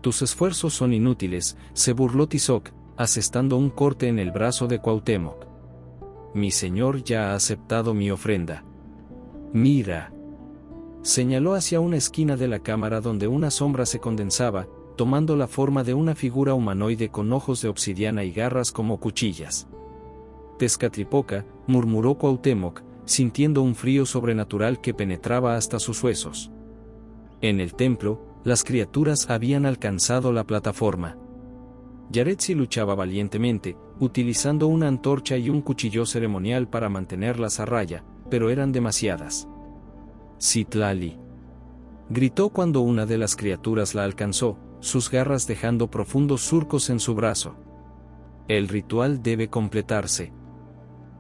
«Tus esfuerzos son inútiles», se burló Tizoc, asestando un corte en el brazo de Cuauhtémoc. «Mi señor ya ha aceptado mi ofrenda». «Mira». Señaló hacia una esquina de la cámara donde una sombra se condensaba, tomando la forma de una figura humanoide con ojos de obsidiana y garras como cuchillas. «Tezcatlipoca», murmuró Cuauhtémoc, sintiendo un frío sobrenatural que penetraba hasta sus huesos. En el templo, las criaturas habían alcanzado la plataforma. Yaretsi luchaba valientemente, utilizando una antorcha y un cuchillo ceremonial para mantenerlas a raya, pero eran demasiadas. «Citlali», gritó cuando una de las criaturas la alcanzó, sus garras dejando profundos surcos en su brazo. «El ritual debe completarse».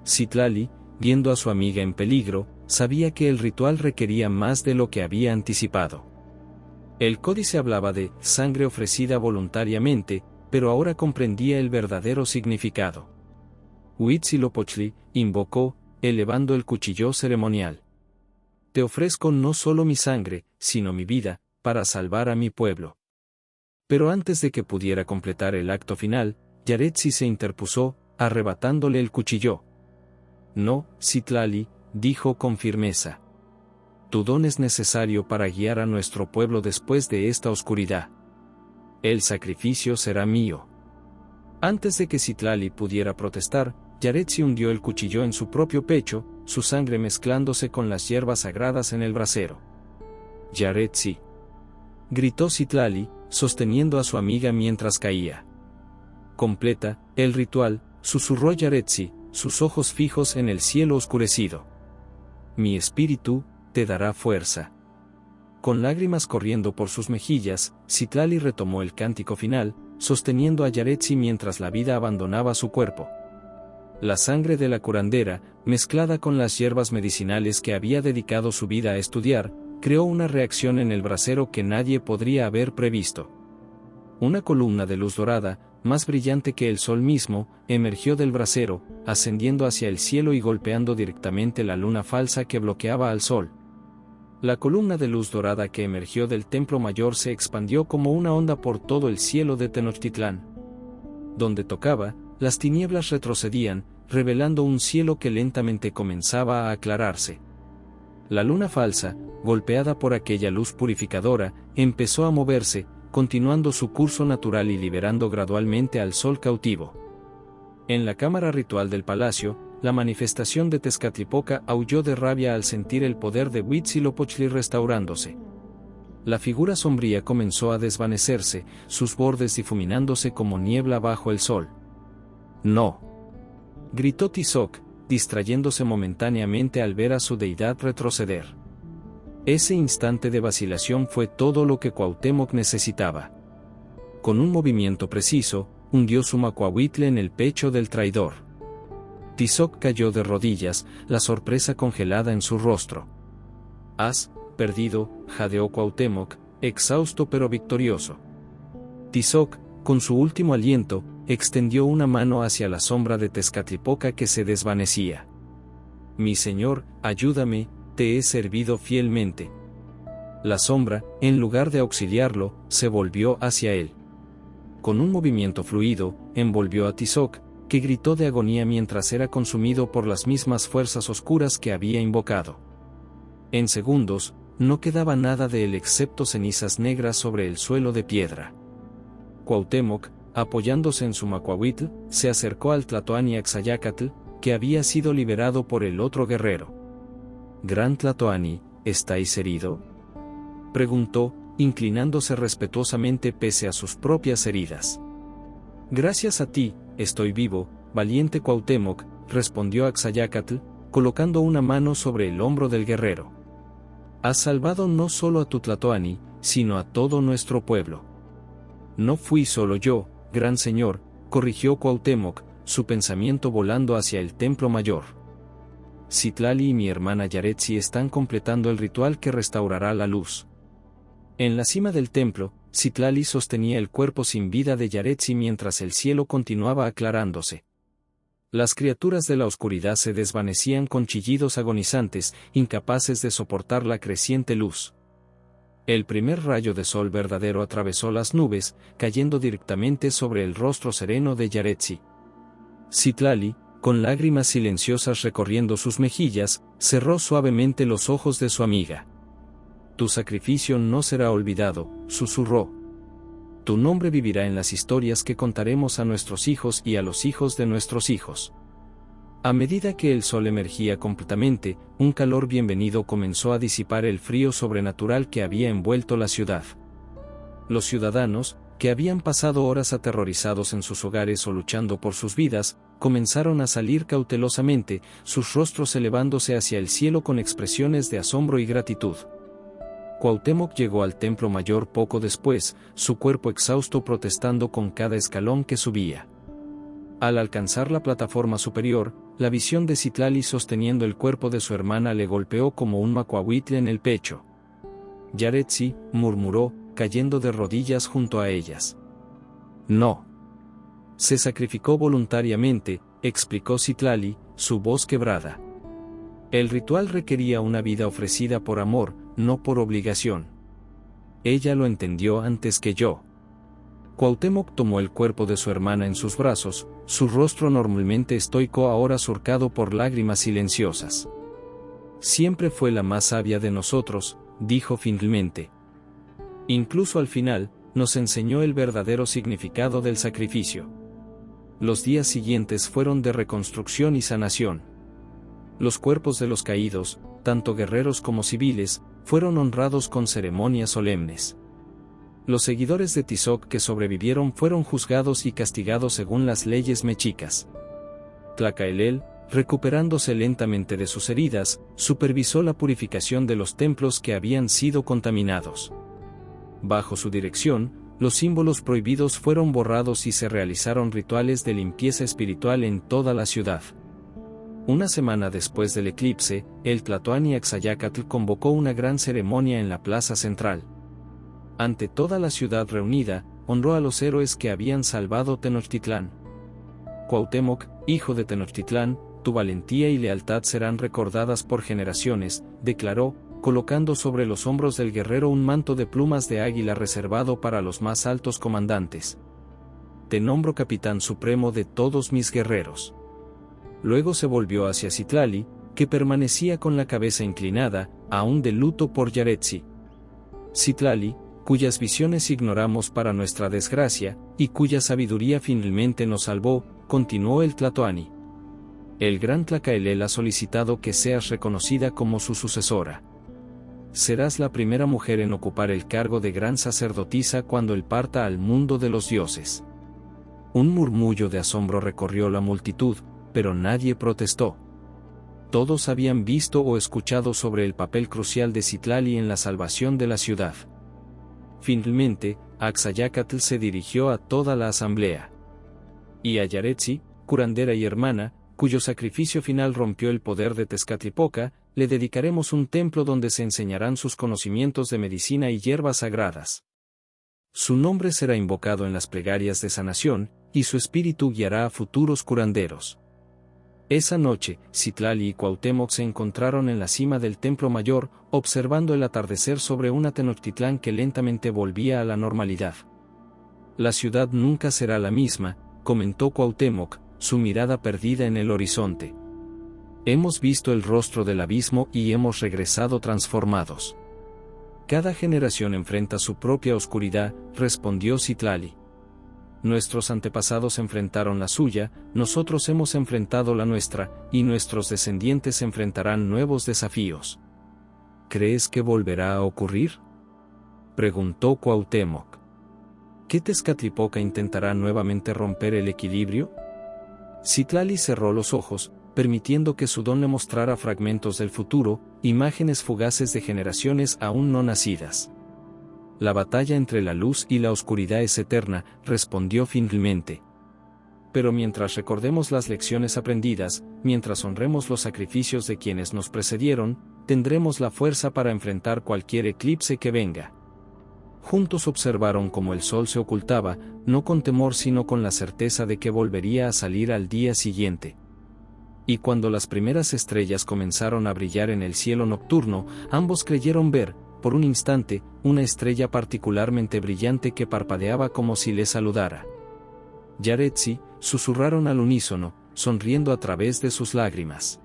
Citlali, viendo a su amiga en peligro, sabía que el ritual requería más de lo que había anticipado. El códice hablaba de sangre ofrecida voluntariamente, pero ahora comprendía el verdadero significado. Huitzilopochtli, invocó, elevando el cuchillo ceremonial. «Te ofrezco no solo mi sangre, sino mi vida, para salvar a mi pueblo». Pero antes de que pudiera completar el acto final, Yaretsi se interpuso, arrebatándole el cuchillo. «No, Citlali», dijo con firmeza. «Tu don es necesario para guiar a nuestro pueblo después de esta oscuridad. El sacrificio será mío». Antes de que Citlali pudiera protestar, Yaretsi hundió el cuchillo en su propio pecho, su sangre mezclándose con las hierbas sagradas en el brasero. «Yaretsi», gritó Citlali, sosteniendo a su amiga mientras caía. «Completa el ritual», susurró Yaretsi, sus ojos fijos en el cielo oscurecido. «Mi espíritu te dará fuerza». Con lágrimas corriendo por sus mejillas, Citlali retomó el cántico final, sosteniendo a Yaretsi mientras la vida abandonaba su cuerpo. La sangre de la curandera, mezclada con las hierbas medicinales que había dedicado su vida a estudiar, creó una reacción en el brasero que nadie podría haber previsto. Una columna de luz dorada, más brillante que el sol mismo, emergió del brasero, ascendiendo hacia el cielo y golpeando directamente la luna falsa que bloqueaba al sol. La columna de luz dorada que emergió del templo mayor se expandió como una onda por todo el cielo de Tenochtitlán. Donde tocaba, las tinieblas retrocedían, revelando un cielo que lentamente comenzaba a aclararse. La luna falsa, golpeada por aquella luz purificadora, empezó a moverse, continuando su curso natural y liberando gradualmente al sol cautivo. En la cámara ritual del palacio, la manifestación de Tezcatlipoca aulló de rabia al sentir el poder de Huitzilopochtli restaurándose. La figura sombría comenzó a desvanecerse, sus bordes difuminándose como niebla bajo el sol. «No», gritó Tizoc, distrayéndose momentáneamente al ver a su deidad retroceder. Ese instante de vacilación fue todo lo que Cuauhtémoc necesitaba. Con un movimiento preciso, hundió su macuahuitle en el pecho del traidor. Tizoc cayó de rodillas, la sorpresa congelada en su rostro. «Has perdido», jadeó Cuauhtémoc, exhausto pero victorioso. Tizoc, con su último aliento, extendió una mano hacia la sombra de Tezcatlipoca que se desvanecía. «Mi señor, ayúdame, te he servido fielmente». La sombra, en lugar de auxiliarlo, se volvió hacia él. Con un movimiento fluido, envolvió a Tizoc, que gritó de agonía mientras era consumido por las mismas fuerzas oscuras que había invocado. En segundos, no quedaba nada de él excepto cenizas negras sobre el suelo de piedra. Cuauhtémoc, apoyándose en su macuahuitl, se acercó al Tlatoani Axayácatl, que había sido liberado por el otro guerrero. «Gran Tlatoani, ¿estáis herido?», preguntó, inclinándose respetuosamente pese a sus propias heridas. «Gracias a ti, estoy vivo, valiente Cuauhtémoc», respondió Axayácatl, colocando una mano sobre el hombro del guerrero. «Has salvado no solo a tu Tlatoani, sino a todo nuestro pueblo». «No fui solo yo, gran señor», corrigió Cuauhtémoc, su pensamiento volando hacia el templo mayor. «Citlali y mi hermana Yaretsi están completando el ritual que restaurará la luz». En la cima del templo, Citlali sostenía el cuerpo sin vida de Yaretsi mientras el cielo continuaba aclarándose. Las criaturas de la oscuridad se desvanecían con chillidos agonizantes, incapaces de soportar la creciente luz. El primer rayo de sol verdadero atravesó las nubes, cayendo directamente sobre el rostro sereno de Yaretsi. Citlali, con lágrimas silenciosas recorriendo sus mejillas, cerró suavemente los ojos de su amiga. «Tu sacrificio no será olvidado», susurró. «Tu nombre vivirá en las historias que contaremos a nuestros hijos y a los hijos de nuestros hijos». A medida que el sol emergía completamente, un calor bienvenido comenzó a disipar el frío sobrenatural que había envuelto la ciudad. Los ciudadanos, que habían pasado horas aterrorizados en sus hogares o luchando por sus vidas, comenzaron a salir cautelosamente, sus rostros elevándose hacia el cielo con expresiones de asombro y gratitud. Cuauhtémoc llegó al templo mayor poco después, su cuerpo exhausto protestando con cada escalón que subía. Al alcanzar la plataforma superior, la visión de Citlali sosteniendo el cuerpo de su hermana le golpeó como un macuahuitle en el pecho. «Yaretsi», murmuró, cayendo de rodillas junto a ellas. «No. Se sacrificó voluntariamente», explicó Citlali, su voz quebrada. «El ritual requería una vida ofrecida por amor, no por obligación. Ella lo entendió antes que yo». Cuauhtémoc tomó el cuerpo de su hermana en sus brazos, su rostro normalmente estoico ahora surcado por lágrimas silenciosas. «Siempre fue la más sabia de nosotros», dijo finalmente. «Incluso al final, nos enseñó el verdadero significado del sacrificio». Los días siguientes fueron de reconstrucción y sanación. Los cuerpos de los caídos, tanto guerreros como civiles, fueron honrados con ceremonias solemnes. Los seguidores de Tizoc que sobrevivieron fueron juzgados y castigados según las leyes mexicas. Tlacaelel, recuperándose lentamente de sus heridas, supervisó la purificación de los templos que habían sido contaminados. Bajo su dirección, los símbolos prohibidos fueron borrados y se realizaron rituales de limpieza espiritual en toda la ciudad. Una semana después del eclipse, el Tlatoani Axayácatl convocó una gran ceremonia en la plaza central. Ante toda la ciudad reunida, honró a los héroes que habían salvado Tenochtitlán. «Cuauhtémoc, hijo de Tenochtitlán, tu valentía y lealtad serán recordadas por generaciones», declaró, colocando sobre los hombros del guerrero un manto de plumas de águila reservado para los más altos comandantes. Te nombro capitán supremo de todos mis guerreros. Luego se volvió hacia Citlali, que permanecía con la cabeza inclinada, aún de luto por Yaretsi. Citlali, cuyas visiones ignoramos para nuestra desgracia, y cuya sabiduría finalmente nos salvó, continuó el Tlatoani. El gran Tlacaelel ha solicitado que seas reconocida como su sucesora. Serás la primera mujer en ocupar el cargo de gran sacerdotisa cuando él parta al mundo de los dioses. Un murmullo de asombro recorrió la multitud, pero nadie protestó. Todos habían visto o escuchado sobre el papel crucial de Citlali en la salvación de la ciudad. Finalmente, Axayácatl se dirigió a toda la asamblea. Y a Yaretsi, curandera y hermana, cuyo sacrificio final rompió el poder de Tezcatlipoca, le dedicaremos un templo donde se enseñarán sus conocimientos de medicina y hierbas sagradas. Su nombre será invocado en las plegarias de sanación, y su espíritu guiará a futuros curanderos. Esa noche, Citlali y Cuauhtémoc se encontraron en la cima del Templo Mayor, observando el atardecer sobre una Tenochtitlán que lentamente volvía a la normalidad. La ciudad nunca será la misma, comentó Cuauhtémoc, su mirada perdida en el horizonte. Hemos visto el rostro del abismo y hemos regresado transformados. Cada generación enfrenta su propia oscuridad, respondió Citlali. Nuestros antepasados enfrentaron la suya, nosotros hemos enfrentado la nuestra, y nuestros descendientes enfrentarán nuevos desafíos. ¿Crees que volverá a ocurrir?, preguntó Cuauhtémoc. ¿Qué Tezcatlipoca intentará nuevamente romper el equilibrio? Citlali cerró los ojos, permitiendo que su don le mostrara fragmentos del futuro, imágenes fugaces de generaciones aún no nacidas. La batalla entre la luz y la oscuridad es eterna, respondió finalmente. Pero mientras recordemos las lecciones aprendidas, mientras honremos los sacrificios de quienes nos precedieron, tendremos la fuerza para enfrentar cualquier eclipse que venga. Juntos observaron cómo el sol se ocultaba, no con temor sino con la certeza de que volvería a salir al día siguiente. Y cuando las primeras estrellas comenzaron a brillar en el cielo nocturno, ambos creyeron ver, por un instante, una estrella particularmente brillante que parpadeaba como si le saludara. Yaretsi, susurraron al unísono, sonriendo a través de sus lágrimas.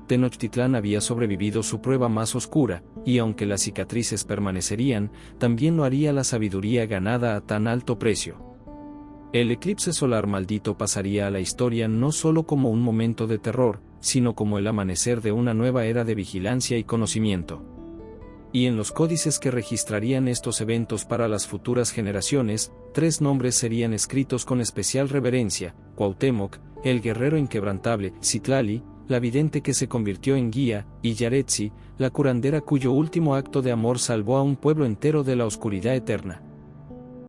Tenochtitlán había sobrevivido su prueba más oscura, y aunque las cicatrices permanecerían, también lo haría la sabiduría ganada a tan alto precio. El eclipse solar maldito pasaría a la historia no solo como un momento de terror, sino como el amanecer de una nueva era de vigilancia y conocimiento. Y en los códices que registrarían estos eventos para las futuras generaciones, 3 nombres serían escritos con especial reverencia: Cuauhtémoc, el guerrero inquebrantable; Citlali, la vidente que se convirtió en guía; y Yaretsi, la curandera cuyo último acto de amor salvó a un pueblo entero de la oscuridad eterna.